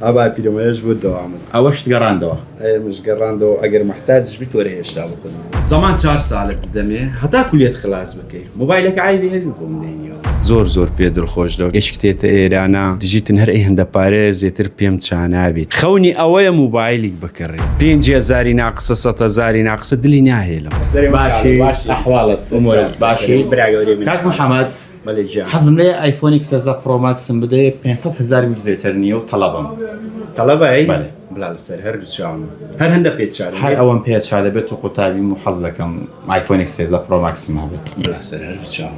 ابا پیرمرد بود دوام. اوش تقراندوا مش قراندو اگر محتاج بتوري الشاب كله. زمان 4 سال بدمي حتى كلية خلاص بكي موبايلك عايبي هلكم دينيو زور بيدر خوش دو ايش كتيت ايرانا تجيت نهر ايه هندا باريز يتر بيم تشانابي خوني اويا موبايلك بكري بينجي زاري ناقصه 6 زاري ناقصه دلي ناهيلم باشي احوالك امورك باشي كاك محمد حزم لي ايفون اكس برو ماكس بده 500,000 بجزيترني وطلبهم طلبه اي بله بلا السر هر بتشاون هر هندا بيتشار هر اون بيتش هذا بيت وقتابي محظكم ايفون اكس برو ماكس ما بيت بلا السر هر بتشاون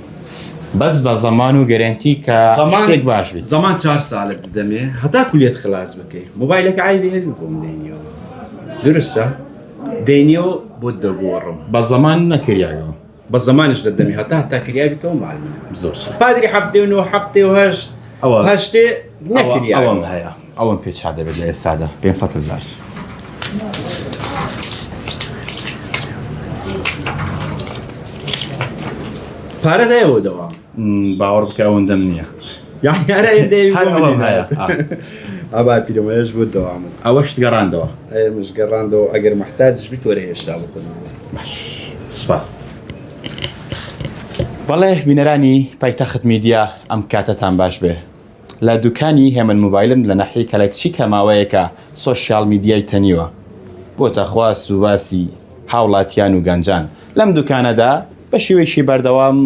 بس بزمانو جارانتي كاشتك باش بي زمان 4 سال بدمي حتى كلية خلاص بكي موبايلك عايبي هلكم دينيو درسته دينيو بده قورم بزمان نكرياغو بس زمانش قدامي حتى كريابي تو معلم بزور بادري حفتي وهاش هاشتي نكريابي اوام هيا اوام بيتش هذا بده ساده 500,000 فارد ايوه دوام باور بك اون دمنيه يعني انا يدي هر اوام هيا ابا پیرمرد بود دوام. اوش تقراندوا مش قراندو اگر محتاج بتوري الشاب كله. باش سپاس والله بینەرانی پایتەخت میدیا ئەم کاتەتان باش بێ لە دوکانی هێمن موبایلم لە ناحیەی کەلەکچی کە ماوەیەکە سۆشیال میدیای تەنیوە بۆتە خواست و باسی هاوڵاتیان و گەنجان لەم دوکانەدا بە شێوەیەکی بەردەوام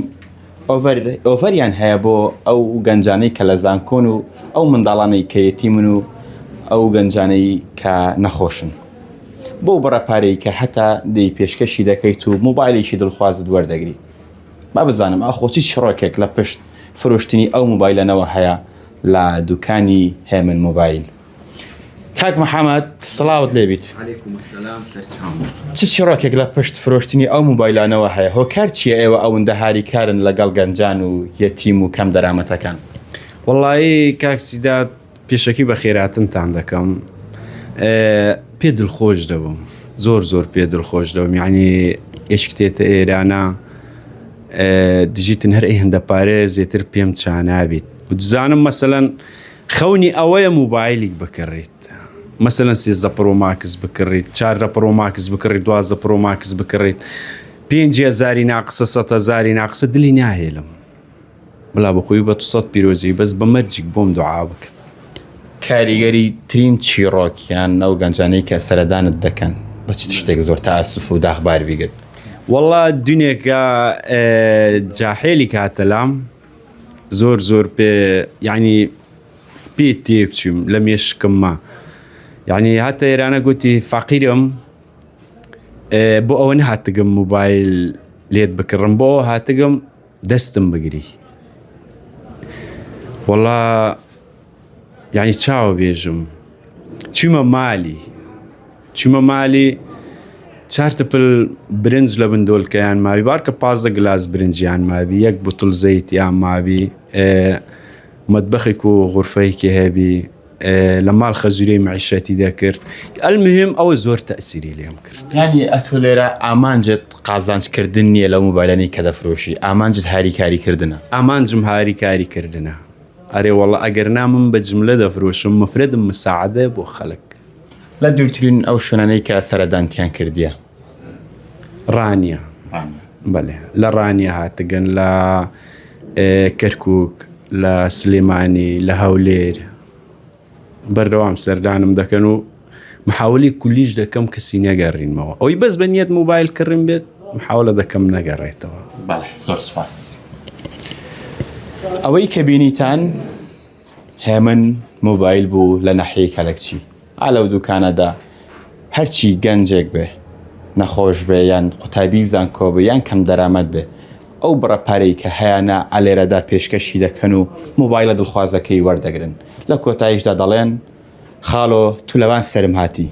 ئۆڤەریان هەیە بۆ ئەو گەنجانەی کە لە زانکۆن و ئەو منداڵانەی کە یەتیمن و ئەو گەنجانەی کە نەخۆشن بۆ بەڕەپارەی کە هەتا دەی پێشکەشی دەکەیت و موبایلێکی دڵخوازت وەردەگری ما بزانم ئاخۆتی شڕۆکێک لە پشت فرۆشتنی ئەو موبایلەنەوە هەیە لە دوکانی هێمن موبایل کاک محەممەد سڵاوت لێبیت عليكم السلام سرچام چ شڕۆکێک لە پشت فرۆشتنی ئەو موبایلانەوە هەیە هۆکار چیە ئێوە ئەوەندە هاریکارن لەگەڵ گەنجان و یەتیم و کەم دەرامەتەکان والله کاک سیدات پێشەکی بە خێراتنتان دەکەم پێ دڵخۆش دەبم زۆر پێ دڵخۆش دەبم یعنی ئێش کتێتە ئێرانە دجيت نهر ايه هندا باريز يتر بيم تشانابيت ودزانم مثلا خوني اويا موبايلك بكريت مثلا 6 برو ماكس بكريت 4 برو ماكس بكريت 12 برو ماكس بكريت بينجي زاري ناقصه 6 زاري ناقصه دلي ناهيلم بلا بخوي بتصوت بيروزي بس بمرجك بوم دعابك کاریگەری ترین چیرۆکیان ئەو گەنجانەی کە سەردانت دەکەن بە چ تشتێک زۆر تاسف و داخبار بیگرت والله الدنيا جاحيلي كاتلام زور بي يعني بيتي بتشم لم يشكم ما يعني حتى انا قلت فقيرم بو اون هاتقم موبايل ليد بكرم بو هاتقم دستم بقري والله يعني تشاو بيجم شو مالي چارتپل برنج لبندول كيان ما بي بارك 15 جلاس برنج يعني ما بي يك بطل زيت يعني ما بي مطبخك وغرفيك هابي لما الخزوري معيشتي ذاكر المهم او زور تأثيري لهم كرت يعني اتوليرا امانجت قازانج كردني لو موبايلاني كذا فروشي امانجت هاري كاري كردنا امانجم هاري كاري كردنا اري والله اقرنا من بجمله دفروش مفرد مساعده بو خلق لا دوترين او شوناني كا سردانتيان كرديا رانيا بله لا رانيا هاتقن لا كركوك لا سليماني لا هولير بردوام سردانم دكنو محاولي كليش دكم كسينيا قارين موا او بس بنيت موبايل كرم بيت محاولة دكم نقريتوا بله زور سپاس اوي كبينيتان هيمن موبايل بو لناحية كالكشي على دوکانەدا هەرچی گەنجێک بێ نەخۆش بێ یان قوتابی زانکۆ بێ یان کەم دەرامەت بێ ئەو بڕەپارەی کە هەیەە ئەلێرەدا پێشکەشی دەکەن و موبایلە دڵخوازەکەی وەردەگرن لە کۆتاییشدا دەڵێن خاڵۆ تو لەوان سەرم هاتی